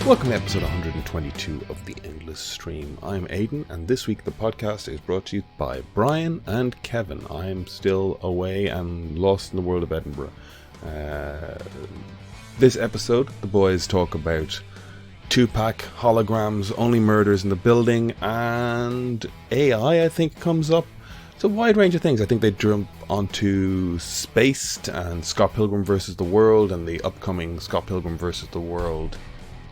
Welcome to episode 122 of The Endless Stream. I'm Aidan, and this week the podcast is brought to you by Brian and Kevin. I'm still away and lost in the world of Edinburgh. This episode, the boys talk about Tupac, holograms, only murders in the building, and AI, I think, comes up. It's a wide range of things. I think they jump onto Spaced and Scott Pilgrim vs. the World and the upcoming Scott Pilgrim vs. the World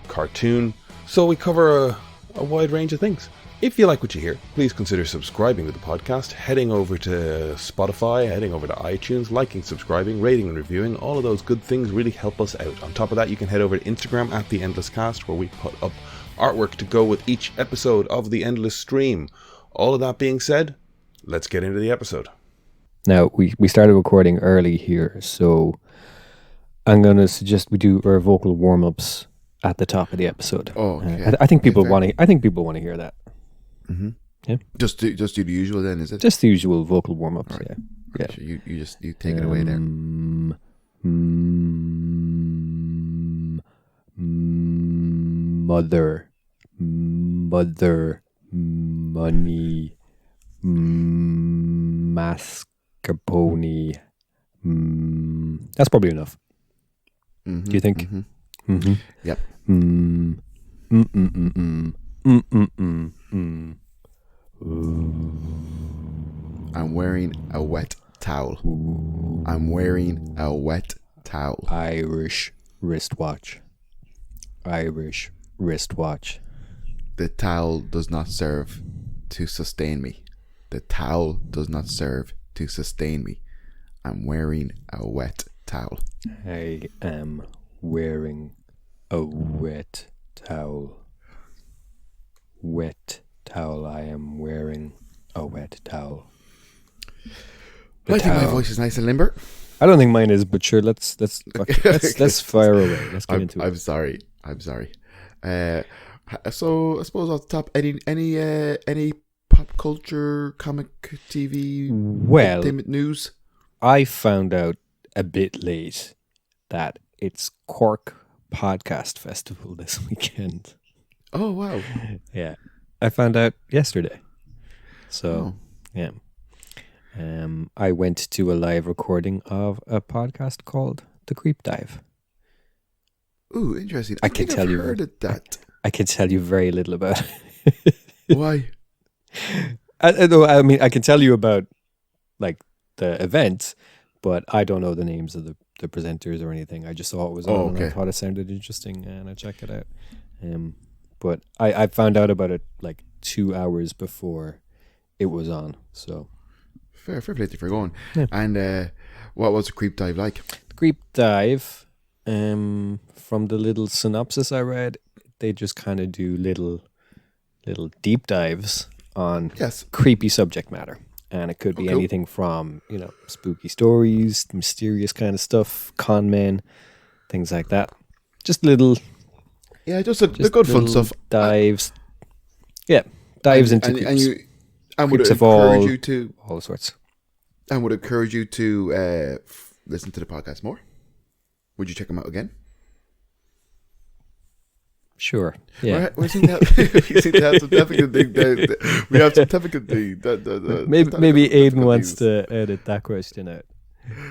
cartoon. So we cover a wide range of things. If you like what you hear, please consider subscribing to the podcast, heading over to Spotify, heading over to iTunes, liking, subscribing, rating and reviewing. All of those good things really help us out. On top of that, you can head over to Instagram at The Endless Cast, where we put up artwork to go with each episode of The Endless Stream. All of that being said, let's get into the episode. Now, we started recording early here, so I'm going to suggest we do our vocal warm-ups at the top of the episode. Oh, okay. I think people want to. I think people want to hear that. Mm-hmm. Yeah. Just do the usual then, is it? Just the usual vocal warm-ups. Right. Yeah. Sure, you take it away there. Mother, money, mascarpone. That's probably enough. Mm-hmm, Do you think? Mm-hmm. Mm-hmm. Yep. I'm wearing a wet towel. I'm wearing a wet towel. Irish wristwatch. The towel does not serve to sustain me. The towel does not serve to sustain me. I'm wearing a wet towel. I am wearing a wet towel. Wet towel. I am wearing a wet towel. I think my voice is nice and limber. I don't think mine is, but sure. Let's fire away. Let's get into it. I'm sorry. So I suppose off the top, any pop culture, comic, TV, entertainment news? I found out a bit late that it's Cork Podcast Festival this weekend. Oh wow! Yeah, I found out yesterday. So yeah, I went to a live recording of a podcast called The Creep Dive. Ooh, interesting. I can tell you. Heard of that. I can tell you very little about it. Why? I mean, I can tell you about like the event, but I don't know the names of the presenters or anything. I just saw it was on and I thought it sounded interesting and I checked it out. But I found out about it like 2 hours before it was on. So fair play to you for going. Yeah. And what was the Creep Dive like? The Creep Dive, from the little synopsis I read, they just kind of do little deep dives on creepy subject matter. And it could be anything from, spooky stories, mysterious kind of stuff, con men, things like that. Just little... Yeah, just the good fun stuff. Dives. Dives into creeps. And would creeps encourage you to... All sorts. And would encourage you to listen to the podcast more? Would you check them out again? Sure. Yeah. Right, we seem to have some difficult thing. We have some difficult thing. Maybe Aidan wants to edit that question out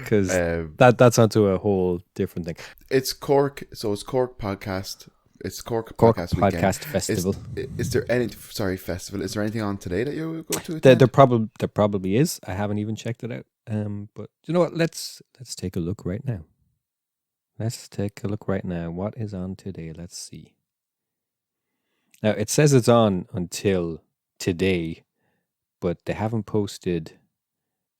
because that's onto a whole different thing. It's Cork, so it's Cork podcast. It's Cork Podcast weekend. Festival. Is there any festival? Is there anything on today that you go to? There probably is. I haven't even checked it out. But you know what? Let's take a look right now. What is on today? Let's see. Now, it says it's on until today, but they haven't posted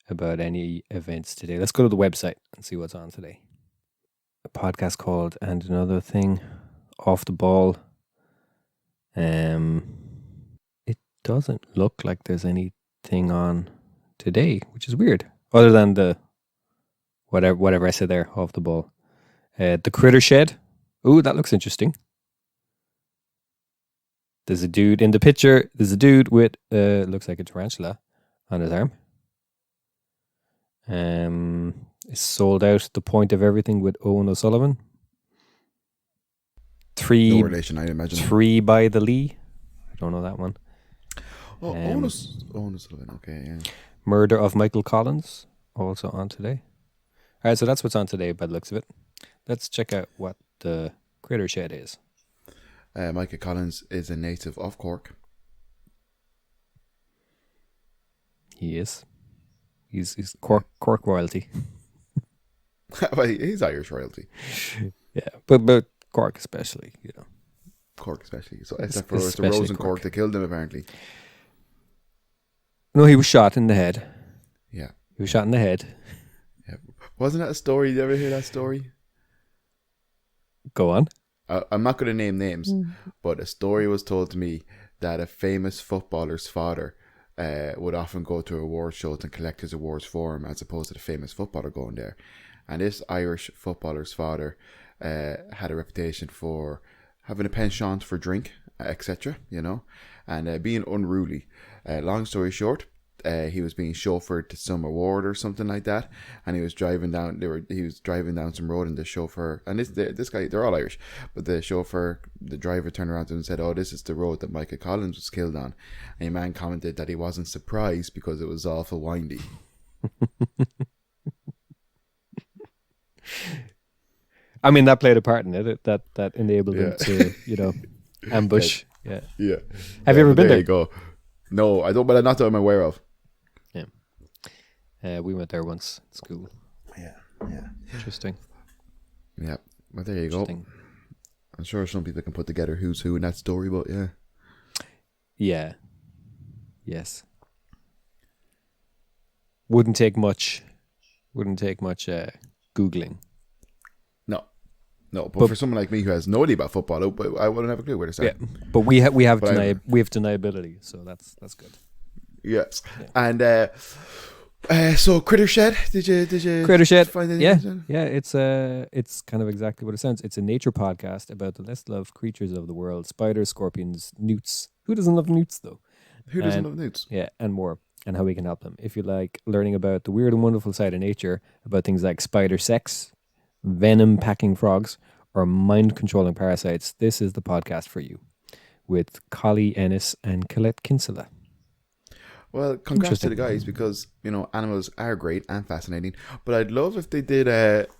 about any events today. Let's go to the website and see what's on today. A podcast called And Another Thing, Off the Ball. It doesn't look like there's anything on today, which is weird. Other than the whatever I said there, Off the Ball. The Critter Shed. Ooh, that looks interesting. There's a dude in the picture. There's a dude with looks like a tarantula on his arm. It's sold out. The Point of Everything with Owen O'Sullivan. Three, No relation, I imagine. 3 by the Lee. I don't know that one. Onus Sullivan, okay, yeah. Murder of Michael Collins, also on today. All right, so that's what's on today by the looks of it. Let's check out what the Critter Shed is. Michael Collins is a native of Cork. He is. He's Cork royalty. Well, he's Irish royalty. Yeah, but Cork especially, you know. Cork especially. So except for it's the Rose in Cork that killed him, apparently. No, he was shot in the head. Yeah. He was shot in the head. Yeah. Wasn't that a story? Did you ever hear that story? Go on. I'm not going to name names, but a story was told to me that a famous footballer's father would often go to award shows and collect his awards for him, as opposed to the famous footballer going there. And this Irish footballer's father had a reputation for having a penchant for drink, etc., you know, and being unruly. Long story short, he was being chauffeured to some award or something like that, and he was driving down. He was driving down some road, and the chauffeur, and this guy, they're all Irish, but the driver turned around to him and said, "Oh, this is the road that Michael Collins was killed on." And a man commented that he wasn't surprised because it was awful windy. I mean, that played a part in it. That enabled him to, you know, ambush. Yeah. Have you ever been there? There you go. No, I don't. But not that I'm aware of. Yeah. We went there once at school. Yeah. Interesting. Yeah. Well, there you go. I'm sure some people can put together who's who in that story, but yeah. Yeah. Yes. Wouldn't take much Googling. No, but for someone like me who has no idea about football, I wouldn't have a clue where to start. Yeah, but we have deniability, so that's good. Yes, yeah. And so Critter Shed, did you Critter Shed? find anything? Yeah. It's kind of exactly what it sounds. It's a nature podcast about the less loved creatures of the world: spiders, scorpions, newts. Who doesn't love newts though? Who doesn't love newts? Yeah, and more. And how we can help them. If you like learning about the weird and wonderful side of nature, about things like spider sex, venom-packing frogs, or mind-controlling parasites, this is the podcast for you. With Collie Ennis and Colette Kinsella. Well, congrats to the guys, because, you know, animals are great and fascinating. But I'd love if they did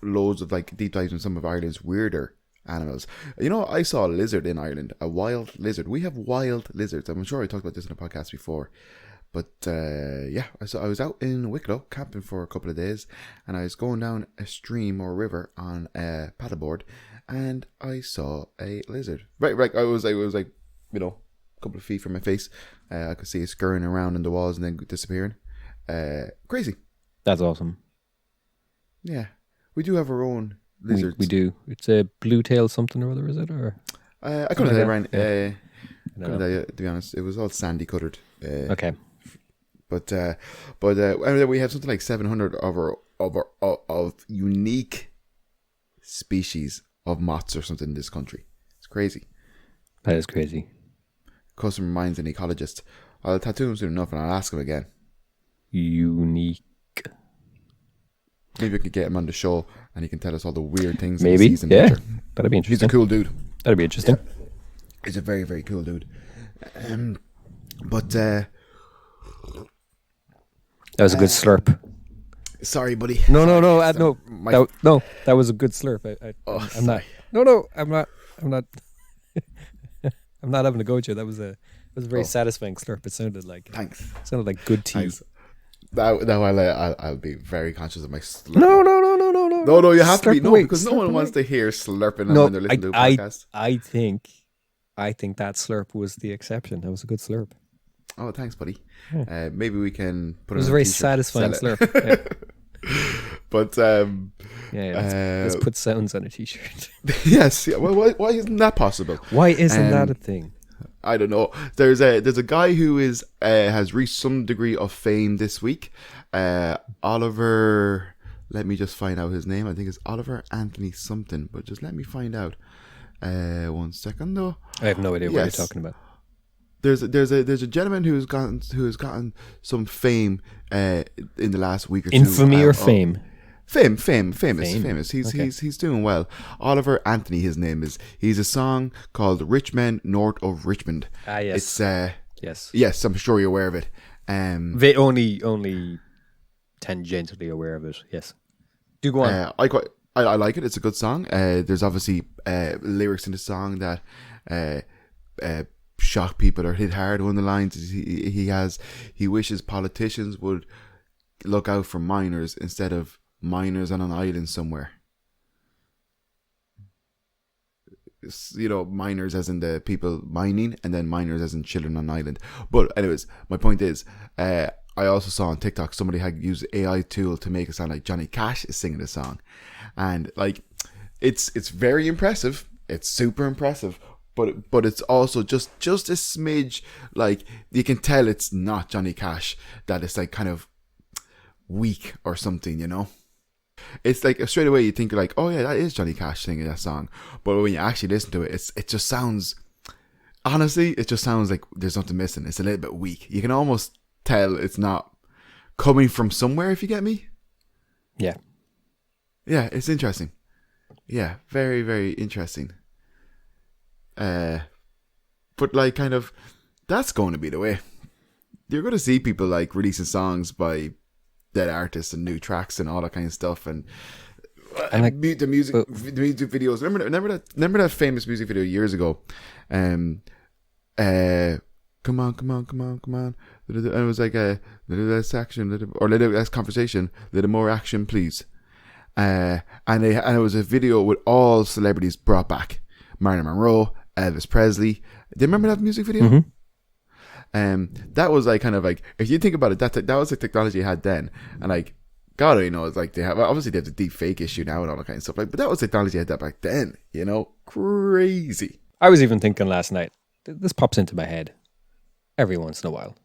loads of like deep dives in some of Ireland's weirder animals. You know, I saw a lizard in Ireland, a wild lizard. We have wild lizards. I'm sure I talked about this in a podcast before. But I was out in Wicklow camping for a couple of days, and I was going down a stream or river on a paddleboard, and I saw a lizard. Right. I was like, you know, a couple of feet from my face. I could see it scurrying around in the walls and then disappearing. Crazy. That's awesome. Yeah, we do have our own lizards. We do. It's a blue tail something or other, is it? Or I couldn't tell you, Ryan. Couldn't tell you, to be honest. It was all sandy coloured. Okay. But we have something like 700 of unique species of moths or something in this country. It's crazy. That is crazy. Customer reminds an ecologist. I'll tattoo him soon enough and I'll ask him again. Unique. Maybe we could get him on the show and he can tell us all the weird things Maybe, he sees in nature. That'd be interesting. He's a cool dude. That'd be interesting. Yeah. He's a very, very cool dude. That was a good slurp. Sorry, buddy. No. That was a good slurp. I'm not. No, I'm not. I'm not having to go at you. That was a very satisfying slurp. It sounded like. Thanks. It sounded like good tea. Thanks. Now I'll be very conscious of my slurp. No. No, you have to be. No, away. because no one wants to hear slurping No, when they're listening to a podcast. I think that slurp was the exception. That was a good slurp. Oh, thanks, buddy. Yeah. Maybe we can put it. It was a very satisfying slurp. Yeah. But let's put sounds on a t-shirt. Yes. Yeah, well, why isn't that possible? Why isn't that a thing? I don't know. There's a guy who has reached some degree of fame this week. Oliver. Let me just find out his name. I think it's Oliver Anthony something. But just let me find out. 1 second though. I have no idea what you're talking about. There's a gentleman who has gotten some fame in the last week or two. Infamy or fame? Famous. He's doing well. Oliver Anthony, his name is. He's a song called "Rich Men North of Richmond." Ah, yes. It's yes. I'm sure you're aware of it. They only tangentially aware of it. Yes. Do go on. I like it. It's a good song. There's obviously lyrics in the song that shock people or hit hard. One of the lines is he wishes politicians would look out for minors instead of miners on an island somewhere. Miners as in the people mining, and then miners as in children on an island. But anyways, my point is, I also saw on TikTok somebody had used AI tool to make it sound like Johnny Cash is singing the song, and like it's very impressive. It's super impressive, but it's also just a smidge, like you can tell it's not Johnny Cash, that it's like kind of weak or something, It's like straight away you think like, oh yeah, that is Johnny Cash singing that song, but when you actually listen to it, it just sounds, honestly, it just sounds like there's something missing. It's a little bit weak. You can almost tell it's not coming from somewhere, if you get me. Yeah, it's interesting. Yeah, very, very interesting. But like kind of, that's going to be the way. You're going to see people like releasing songs by dead artists and new tracks and all that kind of stuff, and like, the music videos. Remember that famous music video years ago? Come on. And it was like a little less action, or little less conversation, little more action, please. And it was a video with all celebrities brought back: Marilyn Monroe, Elvis Presley. Do you remember that music video? Mm-hmm. That was like kind of like, if you think about it, that was the technology you had then, and like God only knows, like they have the deep fake issue now and all that kind of stuff, like, but that was technology you had that back then, crazy. I was even thinking last night, this pops into my head every once in a while,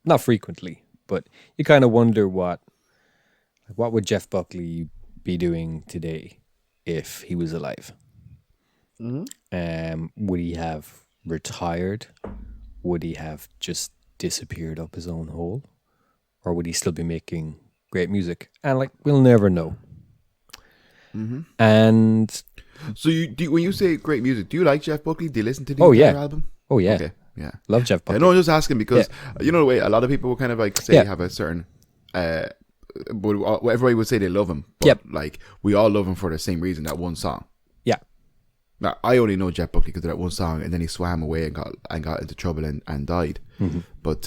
not frequently, but you kind of wonder what would Jeff Buckley be doing today if he was alive? Mm-hmm. Would he have retired? Would he have just disappeared up his own hole? Or would he still be making great music? And like, we'll never know. Mm-hmm. And so when you say great music, do you like Jeff Buckley? Do you listen to the entire album? Oh yeah. Okay. Yeah. Love Jeff Buckley. I know, I'm just asking because the way a lot of people will kind of like say have a certain but everybody would say they love him. But like, we all love him for the same reason, that one song. Yeah. Now, I only know Jeff Buckley because of that one song, and then he swam away and got into trouble and died. Mm-hmm. But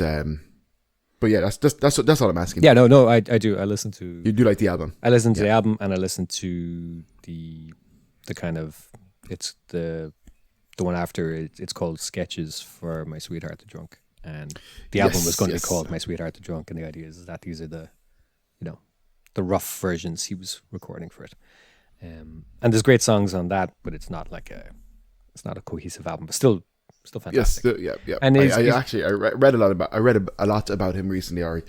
yeah, that's all I'm asking. Yeah, no, I do. I listen to. You do like the album? I listen to the album, and I listen to the kind of, it's the one after it. It's called Sketches for My Sweetheart the Drunk, and the album was going to be called My Sweetheart the Drunk, and the idea is that these are the rough versions he was recording for it. And there's great songs on that, but it's not a cohesive album, but still fantastic. Yes, yeah. And I read a lot about him recently. I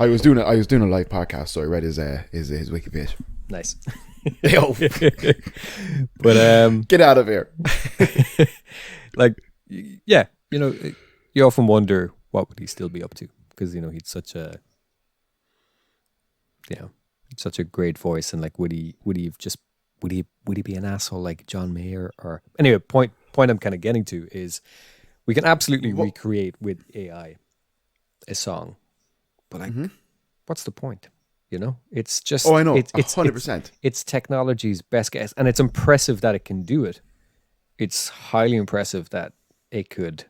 was doing a live podcast, so I read his wiki page. Nice. But get out of here. Like, yeah, you often wonder what would he still be up to, because he's such a such a great voice, and like would he be an asshole like John Mayer? Or anyway, point I'm kind of getting to is we can absolutely recreate with AI a song, but like, what's the point? It's just, I know, 100%. It's technology's best guess, and it's impressive that it can do it. It's highly impressive that it could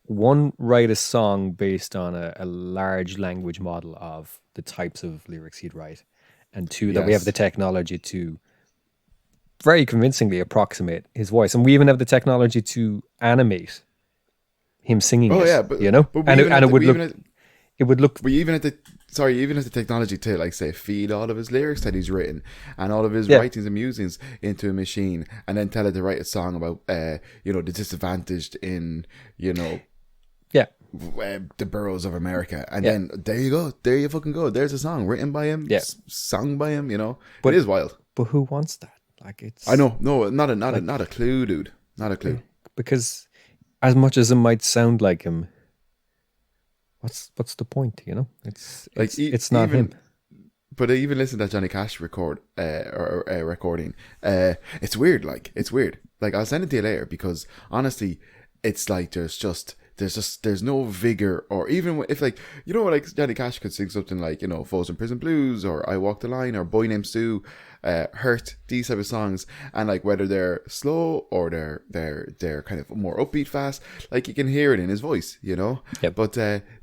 write a song based on a large language model of the types of lyrics he'd write, and two, that we have the technology to very convincingly approximate his voice, and we even have the technology to animate him singing it. But it would look. We even had the technology to, like, say, feed all of his lyrics that he's written and all of his writings and musings into a machine, and then tell it to write a song about the disadvantaged in the boroughs of America, and then there you fucking go. There's a song written by him, sung by him. But it is wild. But who wants that? Like, it's. I know, no, not a clue, dude. Not a clue. Because as much as it might sound like him, what's the point? It's not him. But I even listened to that Johnny Cash recording. It's weird. Like, it's weird. Like, I'll send it to you later because honestly, it's like there's no vigor, or even if, like, you know, like Johnny Cash could sing something like, you know, Folsom Prison Blues or I Walk the Line or Boy Named Sue, Hurt, these type of songs, and like whether they're slow or they're kind of more upbeat, fast, like you can hear it in his voice, you know. Yep. But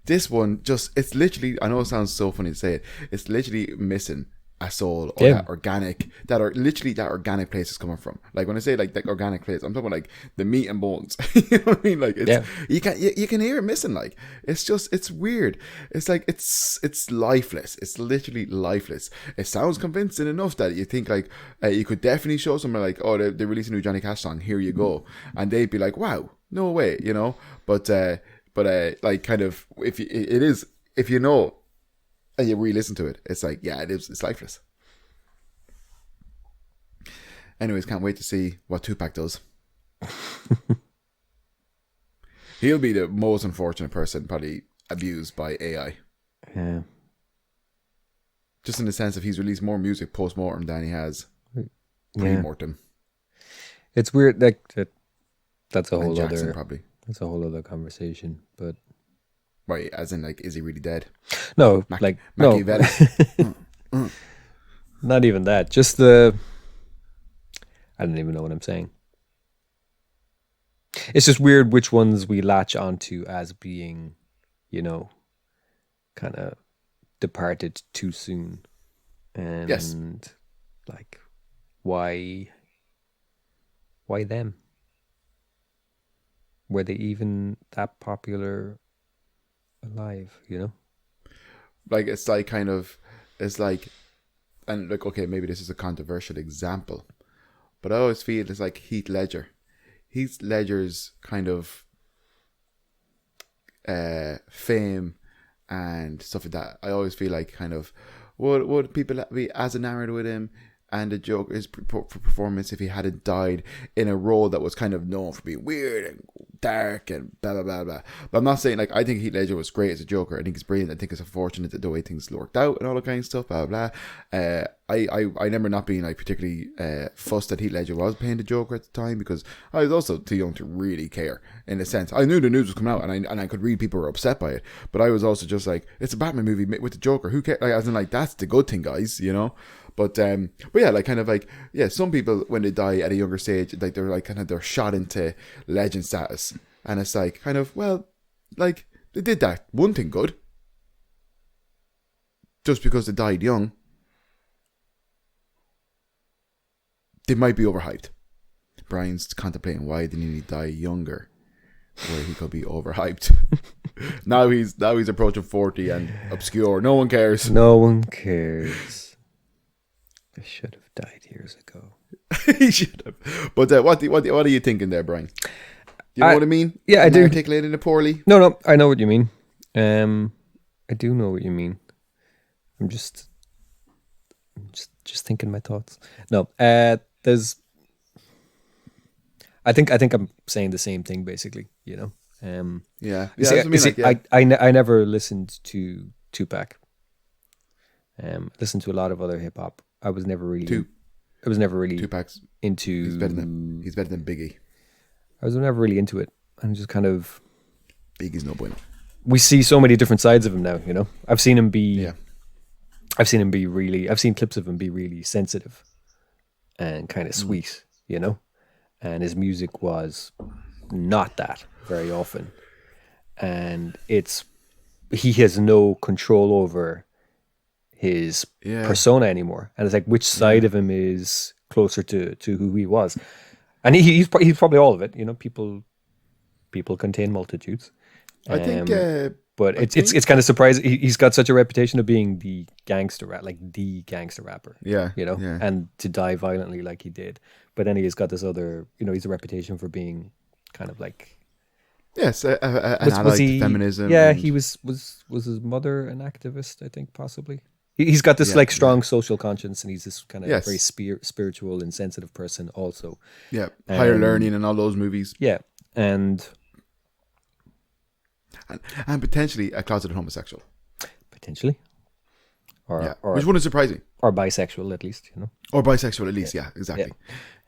this one it's literally, I know it sounds so funny to say it, it's literally missing a soul, or that organic place is coming from. Like when I say like organic place, I'm talking about like the meat and bones. You know what I mean? Like it's you can hear it missing. Like it's weird. It's like it's lifeless. It's literally lifeless. It sounds convincing enough that you think like you could definitely show someone like, oh, they're releasing a new Johnny Cash song, here you go, and they'd be like, wow, no way, you know. But like kind of if you know. And you re-listen to it, it's like, yeah, it's lifeless. Anyways, can't wait to see what Tupac does. He'll be the most unfortunate person probably abused by AI. Yeah. Just in the sense of he's released more music post-mortem than he has pre-mortem. It's weird, like that's a whole Jackson, other probably. That's a whole other conversation, but. Right, as in, like, is he really dead? No, Machiavelli. Not even that. Just I don't even know what I'm saying. It's just weird which ones we latch onto as being, you know, kind of departed too soon. And, yes. like, why them? Were they even that popular alive, you know? Like, it's like kind of, it's like, and like, okay, maybe this is a controversial example, but I always feel it's like Heath Ledger. Heath Ledger's kind of fame and stuff like that, I always feel like kind of, would people be as enamored with him and the joke, his performance, if he hadn't died in a role that was kind of known for being weird and dark and blah blah blah blah. But I'm not saying, like, I think Heath Ledger was great as a Joker. I think he's brilliant. I think it's unfortunate that the way things worked out and all that kind of stuff, blah blah blah. I remember not being like particularly fussed that Heath Ledger was playing the Joker at the time, because I was also too young to really care. In a sense, I knew the news was coming out, and I could read people were upset by it, but I was also just like, it's a Batman movie with the Joker. Who cares? Like, as in, like, that's the good thing, guys. You know. But yeah, like, kind of like, yeah, some people when they die at a younger stage, like, they're like kind of, they're shot into legend status, and it's like kind of, well, like, they did that one thing good. Just because they died young, they might be overhyped. Brian's contemplating why didn't he die younger, where he could be overhyped. now he's approaching 40 and obscure. No one cares. No one cares. I should have died years ago. He should have. But what are you thinking there, Brian? You know what I mean? Yeah, I do. Articulating it poorly. No, I know what you mean. I do know what you mean. I'm just thinking my thoughts. No, there's. I think I'm saying the same thing basically. You know. Yeah. I never listened to Tupac. Listened to a lot of other hip hop. I was never really. I was never really Tupac's into. He's better than Biggie. I was never really into it. I'm just kind of. Biggie's no bueno. We see so many different sides of him now. You know, I've seen him be. Yeah. I've seen clips of him be really sensitive, and kind of sweet. You know, and his music was not that very often, and he has no control over his persona anymore, and it's like, which side of him is closer to who he was, and he's probably all of it. You know, people contain multitudes. I think, but it's kind of surprising. He's got such a reputation of being the gangster rapper. Yeah, you know, yeah. And to die violently like he did. But then he's got this other, you know, he's a reputation for being kind of like. Yes, an ally to feminism. Yeah, he was his mother an activist? I think possibly. He's got this strong social conscience, and he's this kind of very spiritual and sensitive person also. Yeah, Higher Learning and all those movies. Yeah, and potentially a closeted homosexual. Potentially. or which wouldn't surprise me. Or bisexual, at least, you know. Or bisexual, at least. Yeah, exactly.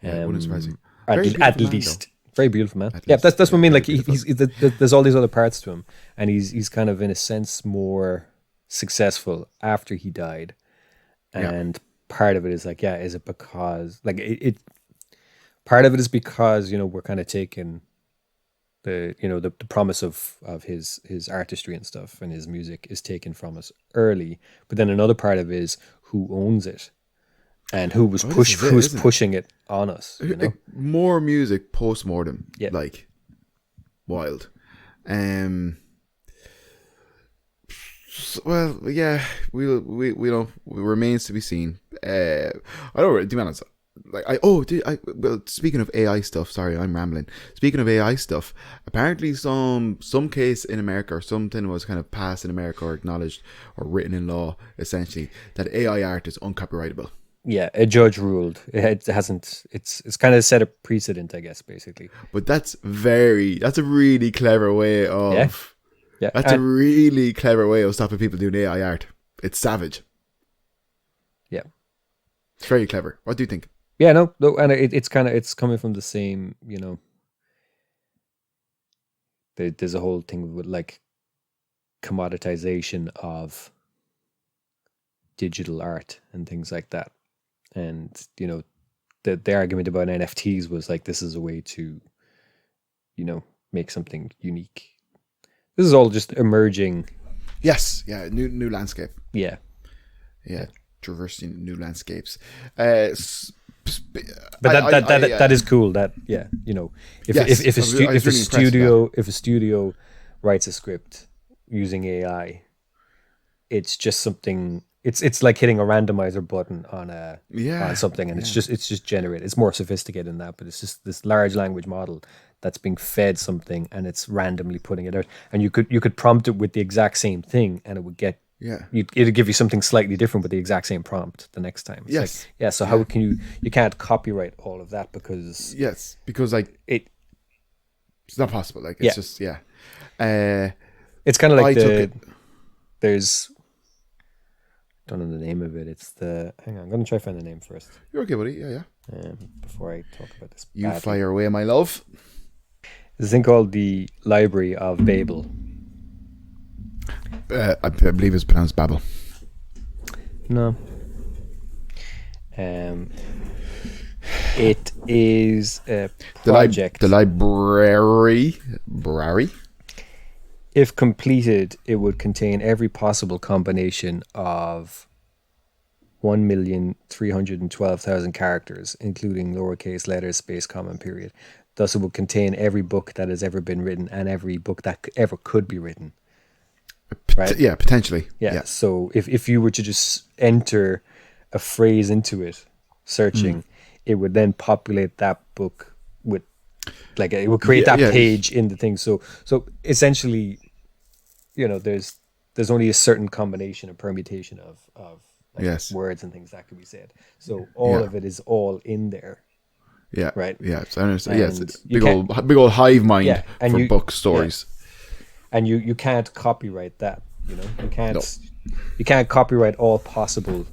Yeah, wouldn't surprise me. At least. Very beautiful man. Yeah, that's what I mean. Like there's all these other parts to him, and he's kind of in a sense more successful after he died, and part of it is like, is it because like it part of it is because, you know, we're kind of taking the promise of his artistry and stuff, and his music is taken from us early, but then another part of it is who owns it. And who was pushing it on us? You know? More music post-mortem, yeah. Like wild. Well, yeah, we don't. It remains to be seen. I don't really, to be honest. Like well, speaking of AI stuff, sorry, I'm rambling. Speaking of AI stuff, apparently some case in America, or something was kind of passed in America or acknowledged or written in law, essentially, that AI art is uncopyrightable. Yeah, a judge ruled. It hasn't. It's kind of set a precedent, I guess, basically. But that's a really clever way of. Yeah. That's a really clever way of stopping people doing AI art. It's savage. Yeah. It's very clever. What do you think? Yeah, no, and it's coming from the same, you know. There's a whole thing with like commoditization of digital art and things like that. And, you know, the argument about NFTs was like, this is a way to, you know, make something unique. This is all just emerging. Yes, yeah, new landscape. Yeah. Traversing new landscapes. But that is cool. That, yeah, you know, if a studio writes a script using AI, it's just something. It's like hitting a randomizer button on something, and it's just generated. It's more sophisticated than that, but it's just this large language model that's being fed something, and it's randomly putting it out. And you could prompt it with the exact same thing, and it would get it'd give you something slightly different with the exact same prompt the next time. It's like, how can you can't copyright all of that because like it's not possible. Like it's just it's kind of like there's. Don't know the name of it. It's hang on, I'm going to try to find the name first. You're okay, buddy. Yeah. Before I talk about this. You fire away, my love. There's a thing called the Library of Babel. I believe it's pronounced Babel. No. It is a project. The library. If completed, it would contain every possible combination of 1,312,000 characters, including lowercase letters, space, comma, period. Thus, it would contain every book that has ever been written and every book that ever could be written. Right? Yeah, potentially. Yeah. So if you were to just enter a phrase into it, searching, it would then populate that book with, like, it would create that page in the thing. So essentially, you know, there's only a certain combination or permutation of words and things that could be said. So all of it is all in there. Yeah. Right. Yeah. So I understand. Yes. Big old hive mind for book stories. Yeah. And you can't copyright that. You know, you can't copyright all possible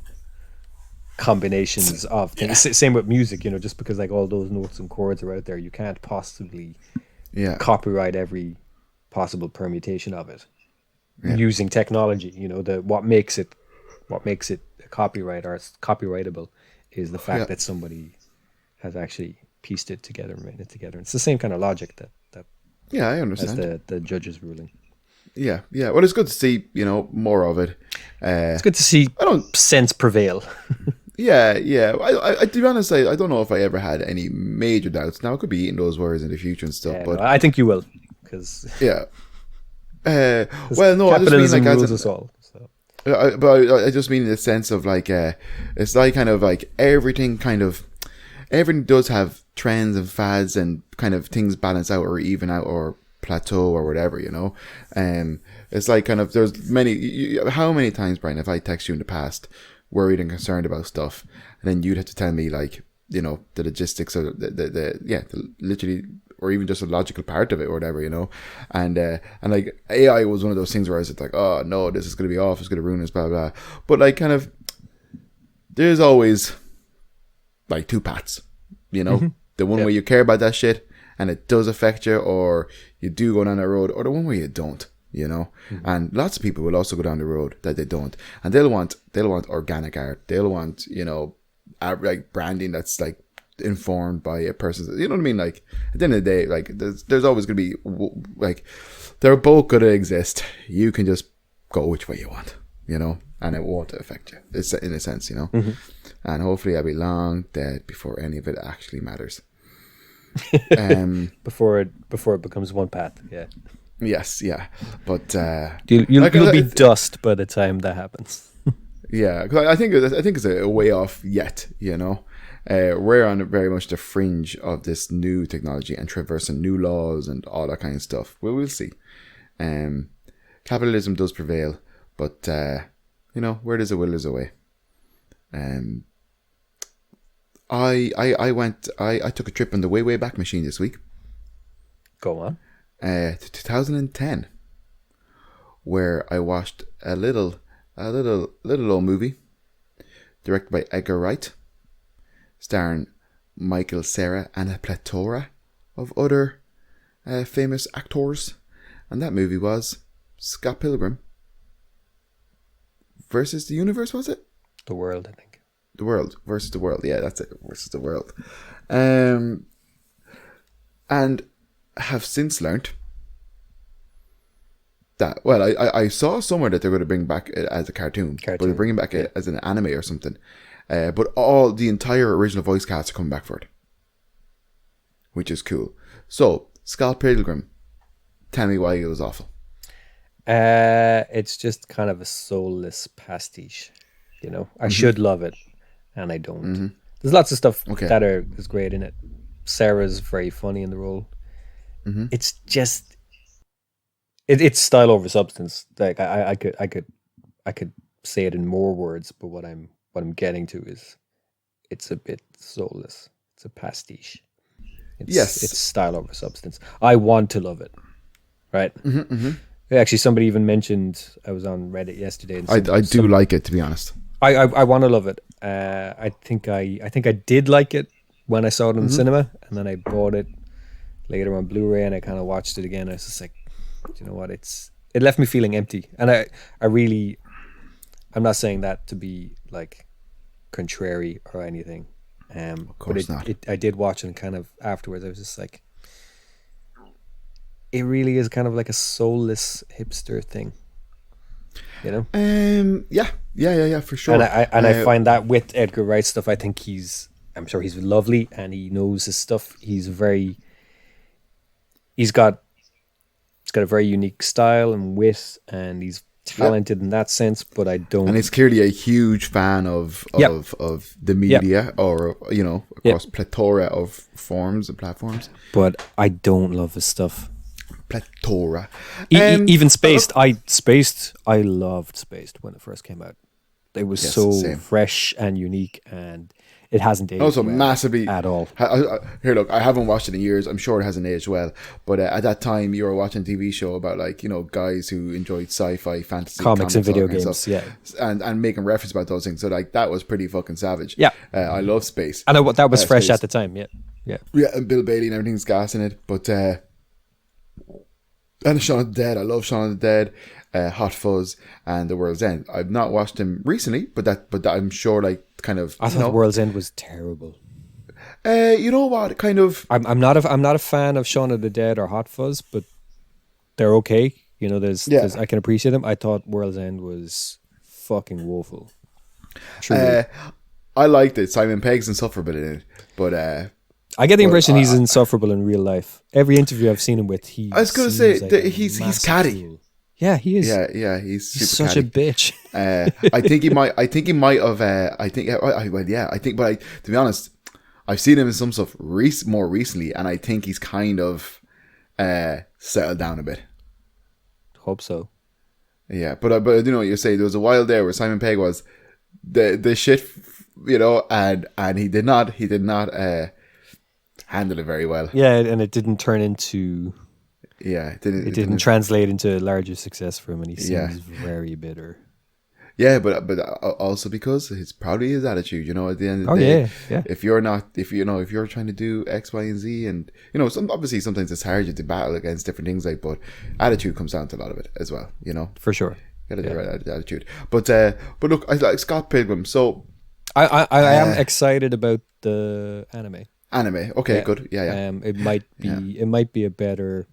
combinations of things. Same with music, you know, just because like all those notes and chords are out there, you can't possibly copyright every possible permutation of it using technology. You know, what makes it a copyright or copyrightable is the fact that somebody has actually pieced it together and written it together. It's the same kind of logic that I understand as the judge's ruling. Yeah. Well, it's good to see, you know, more of it. It's good to see sense prevail. Yeah. I to be honest, I don't know if I ever had any major doubts. Now I could be eating those words in the future and stuff, but I think you will, because well, no, I just mean like rules us all. So. But I just mean in the sense of like it's like kind of like everything does have trends and fads and kind of things balance out or even out or plateau or whatever, you know. It's like kind of there's many. How many times, Brian, if I text you in the past, worried and concerned about stuff, and then you'd have to tell me like, you know, the logistics of the literally or even just a logical part of it or whatever, you know. And like AI was one of those things where I was like, oh no, this is going to be off, it's going to ruin us, blah blah. But like kind of, there's always like two paths, you know. The one where you care about that shit and it does affect you, or you do go down that road, or the one where you don't, you know. And lots of people will also go down the road that they don't, and they'll want organic art, they'll want, you know, like branding that's like informed by a person, you know what I mean. Like at the end of the day, like there's always going to be, like, they're both going to exist. You can just go which way you want, you know, and it won't affect you. It's in a sense, you know. And hopefully I'll be long dead before any of it actually matters. Before it becomes one path. Yeah. Yes, yeah, but you'll be dust by the time that happens. Yeah, because I think it's a way off yet. You know, we're on very much the fringe of this new technology and traversing new laws and all that kind of stuff. We'll see. Capitalism does prevail, but you know, where there's a will, there's a way. I took a trip on the way back machine this week. Go on. To 2010, where I watched a little old movie directed by Edgar Wright, starring Michael Cera and a plethora of other famous actors, and that movie was Scott Pilgrim versus the Universe. Was it? The World, I think. The World versus the World. Yeah, that's it. Versus the World. And have since learnt that, well, I saw somewhere that they're going to bring back it as a cartoon. But they're bringing back it as an anime or something. But the entire original voice cast are coming back for it, which is cool. So, Scott Pilgrim, tell me why it was awful. It's just kind of a soulless pastiche, you know. I should love it, and I don't. There's lots of stuff that is great in it. Sarah's very funny in the role. It's just it's style over substance. Like I could say it in more words, but what I'm getting to is it's a bit soulless. It's a pastiche. It's style over substance. I want to love it, right? Actually, somebody even mentioned, I was on Reddit yesterday. And I do like it, to be honest. I want to love it. I think I did like it when I saw it in the cinema, and then I bought it later on Blu-ray, and I kind of watched it again. I was just like, you know what? It left me feeling empty, and I'm not saying that to be like contrary or anything. Of course not. I did watch it, and kind of afterwards, I was just like, it really is kind of like a soulless hipster thing, you know? Yeah, for sure. And I find that with Edgar Wright stuff, I think I'm sure he's lovely and he knows his stuff. He's got a very unique style and wit, and he's talented in that sense, but I don't. And he's clearly a huge fan of the media, or, you know, across plethora of forms and platforms. But I don't love his stuff. Plethora. Even Spaced. I loved Spaced when it first came out. It was fresh and unique, and it hasn't aged also massively at all. Here, look, I haven't watched it in years. I'm sure it hasn't aged well. But at that time, you were watching a TV show about, like, you know, guys who enjoyed sci-fi, fantasy, comics and video games, stuff, and making reference about those things. So, like, that was pretty fucking savage. Yeah, I love Space. And that was fresh Space at the time. Yeah, and Bill Bailey and everything's gas in it. But and Shaun of the Dead. I love Shaun of the Dead. Hot Fuzz and The World's End. I've not watched them recently, but I'm sure, like, kind of. I thought World's End was terrible. You know what? Kind of. I'm not a fan of Shaun of the Dead or Hot Fuzz, but they're okay. You know, there's I can appreciate them. I thought World's End was fucking woeful. I liked it. Simon Pegg's insufferable in it, but I get the impression he's insufferable in real life. Every interview I've seen him with, I was going to say like he's catty. Fool. Yeah, he is. Yeah, he's such catty. a bitch. I think he might have. To be honest, I've seen him in some stuff more recently, and I think he's kind of settled down a bit. Hope so. Yeah, but you know what you say. There was a while there where Simon Pegg was the shit, you know, and he did not handled it very well. Yeah, and it didn't turn into. Yeah, it didn't translate into larger success for him, and he seems very bitter. Yeah, but also because it's probably his attitude, you know, at the end of the day. Yeah. If you're trying to do X, Y, and Z, and you know, obviously sometimes it's hard to battle against different things, like, but attitude comes down to a lot of it as well, you know. For sure. Gotta do the right attitude. But look, I like Scott Pilgrim, so I am excited about the anime. Anime, okay, good, yeah. It might be a better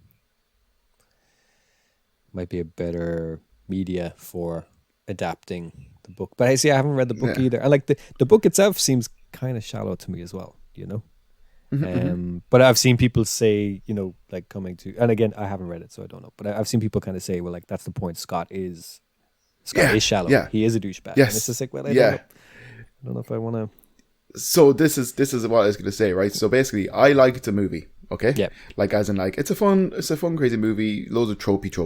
media for adapting the book, but I haven't read the book either. And like the book itself seems kind of shallow to me as well, you know. But I've seen people say, you know, like coming to, and again, I haven't read it, so I don't know. But I've seen people kind of say, well, like that's the point. Scott is shallow. Yeah. He is a douchebag. Yes. And it's just like, well, I don't know if I want to. So this is what I was going to say, right? So basically, I liked the movie. Okay. Yeah. Like, as in, like, it's a fun, crazy movie. Loads of tropes.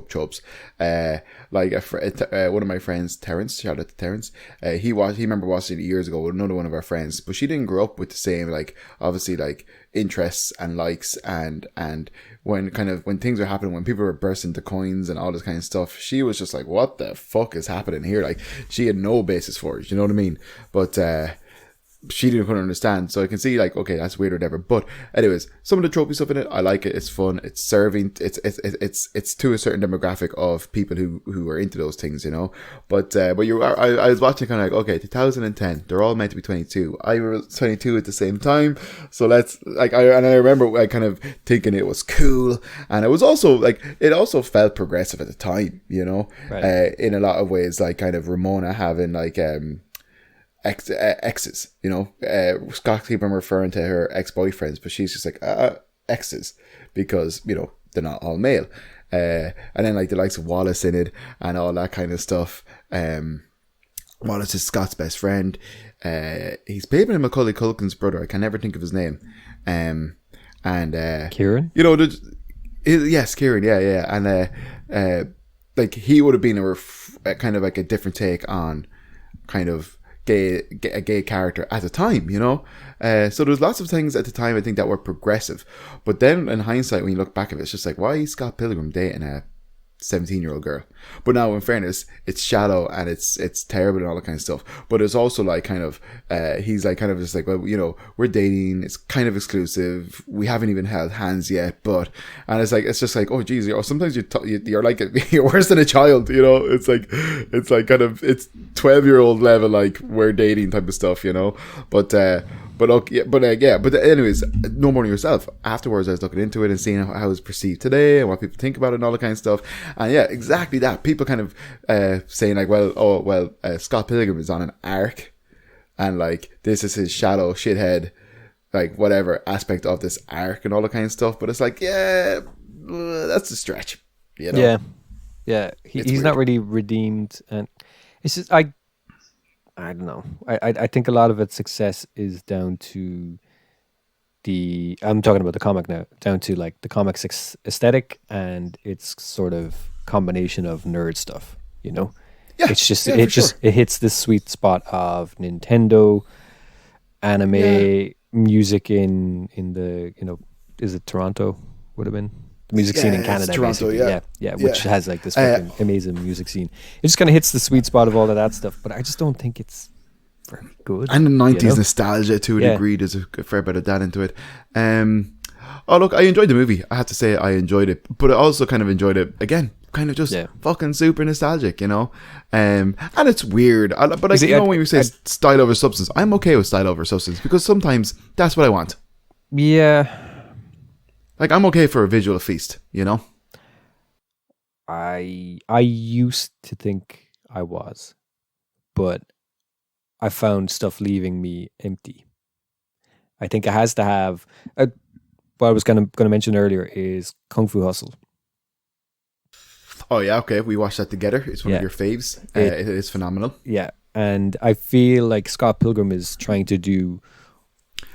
Like one of my friends, Terrence. Shout out to Terrence. He remember watching it years ago with another one of our friends, but she didn't grow up with the same, like, obviously, like, interests and likes and when things are happening, when people are bursting into coins and all this kind of stuff, she was just like, what the fuck is happening here? Like, she had no basis for it. You know what I mean? But she didn't understand, so I can see, like, okay, that's weird or whatever. But anyways, some of the tropey stuff in it, I like it. It's fun. It's serving. It's to a certain demographic of people who are into those things, you know. But I was watching kind of like, okay, 2010, they're all meant to be 22. I was 22 at the same time, so let's like I remember kind of thinking it was cool, and it was also like it also felt progressive at the time, you know, right. In a lot of ways, like kind of Ramona having like exes, you know. Scott keep on referring to her ex-boyfriends, but she's just like exes because, you know, they're not all male. And then like the likes of Wallace in it and all that kind of stuff. Wallace is Scott's best friend. He's played by Macaulay Culkin's brother. I can never think of his name. And Kieran, you know, yes, Kieran, yeah. And like he would have been a kind of like a different take on kind of a gay character at the time, you know. So there's lots of things at the time I think that were progressive, but then in hindsight, when you look back at it, it's just like, why is Scott Pilgrim dating a 17-year-old girl? But now, in fairness, it's shallow and it's terrible and all that kind of stuff. But it's also like kind of he's like kind of just like, well, you know, we're dating, it's kind of exclusive, we haven't even held hands yet, but, and it's just like, oh geez, you know, sometimes you're like you're worse than a child, you know. It's like kind of, it's 12-year-old level, like, we're dating type of stuff, you know. But anyways, no more than yourself. Afterwards, I was looking into it and seeing how it's perceived today and what people think about it and all that kind of stuff. And yeah, exactly that. People kind of saying like, Scott Pilgrim is on an arc, and like this is his shallow shithead, like whatever aspect of this arc and all that kind of stuff. But it's like, yeah, that's a stretch, you know? Yeah. He's not really redeemed, and it's just I don't know. I think a lot of its success is down to I'm talking about the comic now, down to like the comic's aesthetic and its sort of combination of nerd stuff, you know. Yeah, it's just it hits this sweet spot of Nintendo, anime, music in the, you know, is it Toronto? Would have been the music scene in Canada, Toronto, basically. Which has like this fucking amazing music scene. It just kind of hits the sweet spot of all of that stuff, but I just don't think it's very good. And the 90s, you know? nostalgia to a degree, there's a fair bit of that into it. Oh look, I enjoyed the movie. I have to say I enjoyed it, but I also kind of enjoyed it again, kind of just fucking super nostalgic, you know. And it's weird, but like, you know, when you say style over substance, I'm okay with style over substance because sometimes that's what I want. Yeah. Like, I'm okay for a visual feast, you know? I used to think I was, but I found stuff leaving me empty. I think it has to have... what I was going to mention earlier is Kung Fu Hustle. Oh, yeah, okay. We watched that together. It's one of your faves. It is phenomenal. Yeah, and I feel like Scott Pilgrim is trying to do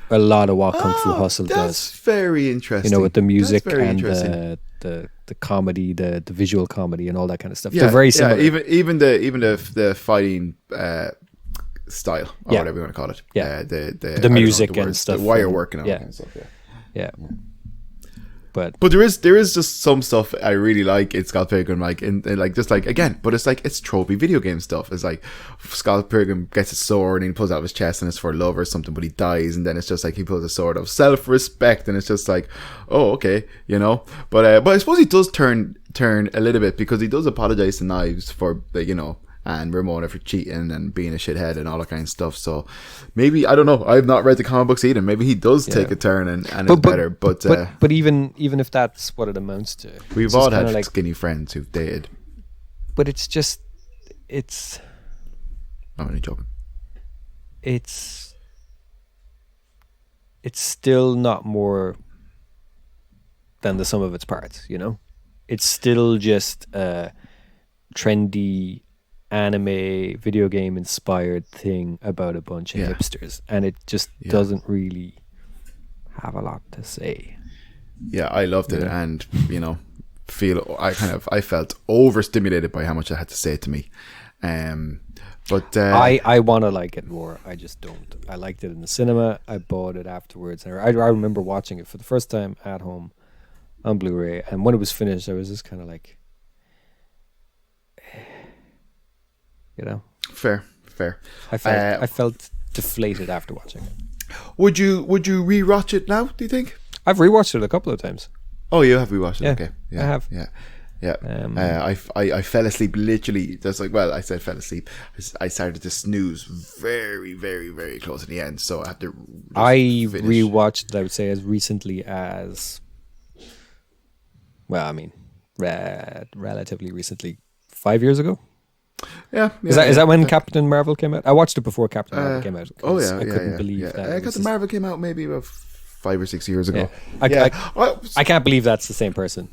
a lot of what Kung Fu Hustle does. That's very interesting. You know, with the music and the comedy, the visual comedy, and all that kind of stuff. Yeah, they're very similar. Yeah, even the fighting style, or whatever you want to call it. Yeah, the music and stuff, the wire work and all that kind of stuff. Yeah. But there is just some stuff I really like in Scott Pilgrim, like in like just like again, but it's like it's tropey video game stuff. It's like Scott Pilgrim gets a sword and he pulls it out of his chest and it's for love or something, but he dies, and then it's just like he pulls a sword of self-respect, and it's just like, oh, okay, you know. But I suppose he does turn a little bit, because he does apologize to Knives for the, you know, and Ramona for cheating and being a shithead and all that kind of stuff. So maybe, I don't know, I've not read the comic books either, maybe he does take a turn and it's better. But even if that's what it amounts to, we've all had like skinny friends who've dated. But it's just, it's, I'm only joking. It's still not more than the sum of its parts, you know? It's still just a trendy anime video game inspired thing about a bunch of hipsters, and it just doesn't really have a lot to say. Yeah, I loved it, and you know, I felt overstimulated by how much it had to say to me. But I want to like it more. I just don't. I liked it in the cinema. I bought it afterwards. I remember watching it for the first time at home on Blu-ray, and when it was finished, I was just kind of like, you know, fair. I felt deflated after watching it. Would you rewatch it now, do you think? I've rewatched it a couple of times. Oh, you have rewatched it? Yeah, okay. Yeah, I have. Yeah. I fell asleep literally, just like, well, I said fell asleep. I started to snooze very, very, very close to the end, so I had to rewatched it, I would say, as recently as, well, I mean, relatively recently, 5 years ago. Yeah. Is that when Captain Marvel came out? I watched it before Captain Marvel came out. Oh yeah, I couldn't believe that. Captain Marvel came out maybe about 5 or 6 years ago. Yeah. I can't believe that's the same person.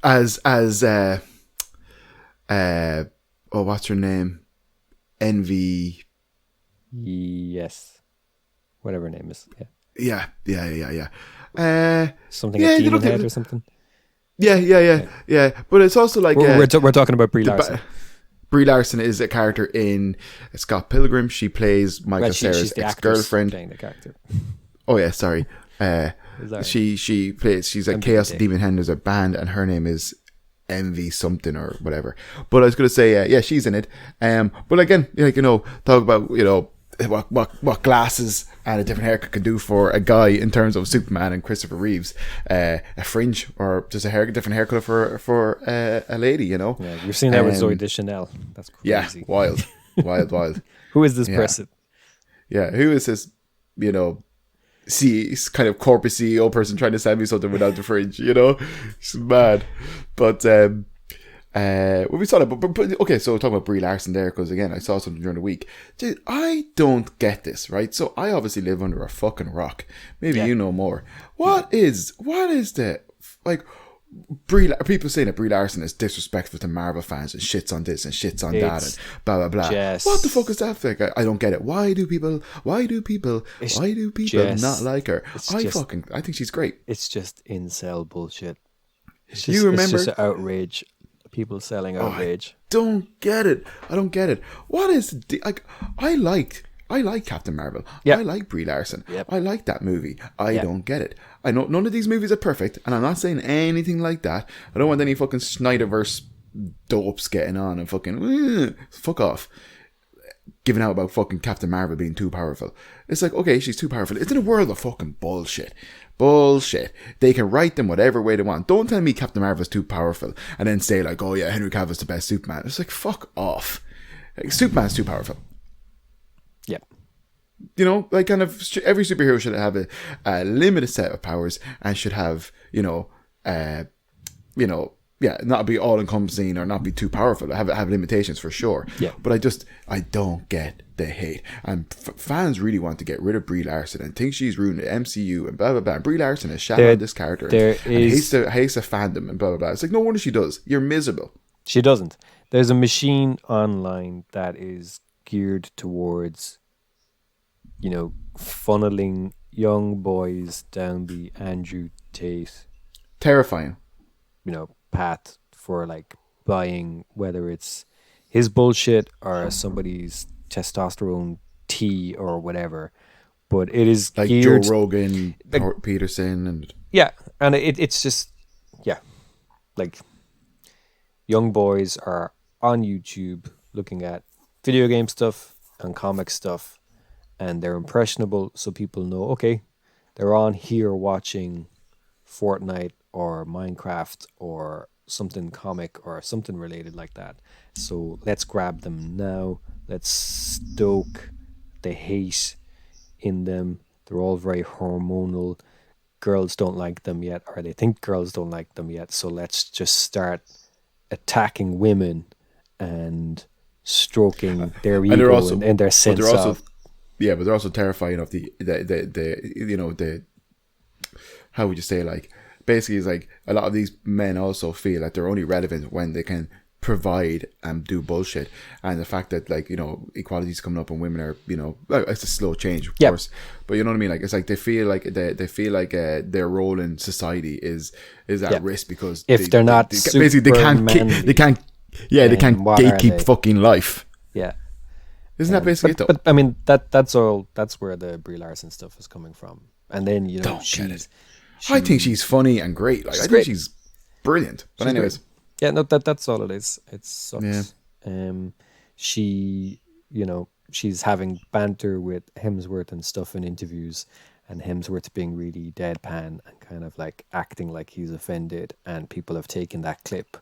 As what's her name? Envy. Yes, whatever her name is. Yeah. Something like Demon Head or something. Yeah. But it's also like we're talking about Brie Larson. Brie Larson is a character in Scott Pilgrim. She plays Michael Cera's ex-girlfriend. Playing the character. Oh yeah, sorry. She's a Chaos Demon Head. There's a band, and her name is Envy something or whatever. But I was going to say, she's in it. But again, like, you know, talk about, you know, what glasses and a different haircut can do for a guy in terms of Superman and Christopher Reeves. A fringe or just different haircut for a lady, you know. Yeah, you've seen that with Zoe Deschanel. That's crazy. Yeah, wild. Who is this person? Yeah, who is this, you know, kind of corporate CEO person trying to sell me something without the fringe, you know? It's mad. But when we saw that, but okay, so talking about Brie Larson there, because again, I saw something during the week. Dude, I don't get this, right? So I obviously live under a fucking rock. Maybe you know more. What is the, like, people saying that Brie Larson is disrespectful to Marvel fans and shits on this and shits on that and blah blah blah. What the fuck is that? Like, I don't get it. Why do people not like her? I think she's great. It's just incel bullshit. It's just outrage. People selling outrage. I don't get it. What is like? I like Captain Marvel. Yep. I like Brie Larson. Yep. I like that movie. I don't get it. I know none of these movies are perfect, and I'm not saying anything like that. I don't want any fucking Snyderverse dopes getting on and fucking fuck off, giving out about fucking Captain Marvel being too powerful. It's like, okay, she's too powerful. It's in a world of fucking bullshit. They can write them whatever way they want. Don't tell me Captain Marvel's too powerful and then say like, oh yeah, Henry Cavill's the best Superman. It's like, fuck off. Like, Superman's too powerful. Yeah. You know, like, kind of every superhero should have a limited set of powers and should have, not be all encompassing or not be too powerful. Have limitations for sure. Yeah. But I don't get the hate. And fans really want to get rid of Brie Larson and think she's ruined the MCU and blah blah blah. And Brie Larson is shat on this character and hates the fandom and blah blah blah. It's like, no wonder she does. You're miserable. She doesn't. There's a machine online that is geared towards, you know, funneling young boys down the Andrew Tate, terrifying, you know, path for like buying, whether it's his bullshit or somebody's testosterone tea or whatever, but it is like geared, Joe Rogan, Peterson, and and it's just like young boys are on YouTube looking at video game stuff and comic stuff, and they're impressionable, so people know, okay, they're on here watching Fortnite or Minecraft or something comic or something related like that. So let's grab them now. Let's stoke the hate in them. They're all very hormonal. Girls don't like them yet, or they think girls don't like them yet. So let's just start attacking women and stroking their ego and their sense of. Yeah, but they're also terrifying of the how would you say, like, basically it's like a lot of these men also feel that they're only relevant when they can provide and do bullshit, and the fact that, like, equality's coming up and women are, well, it's a slow change, of course, but you know what I mean, like, it's like they feel like their role in society is at risk because if they're not basically they can't gatekeep fucking life. Yeah. Isn't that basically it though? But I mean, that's where the Brie Larson stuff is coming from. And then, I think she's funny and great. Like, I think she's brilliant. But anyways. Great. Yeah, no, that's all it is. It sucks. Yeah. She's having banter with Hemsworth and stuff in interviews, and Hemsworth being really deadpan and kind of like acting like he's offended, and people have taken that clip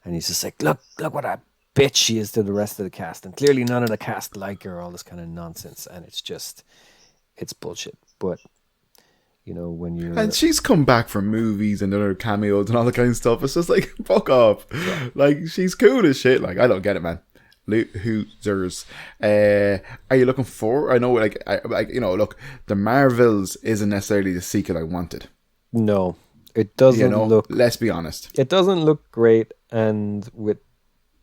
and he's just like, look what a bitch she is to the rest of the cast, and clearly none of the cast like her, all this kind of nonsense, and it's bullshit. But when you're, and she's come back from movies and other cameos and all that kind of stuff, it's just like, fuck off. Yeah. Like, she's cool as shit. Like, I don't get it, man. Hoosers. Are you looking for? I know, look, the Marvels isn't necessarily the sequel I wanted. No, it doesn't look. Let's be honest. It doesn't look great, and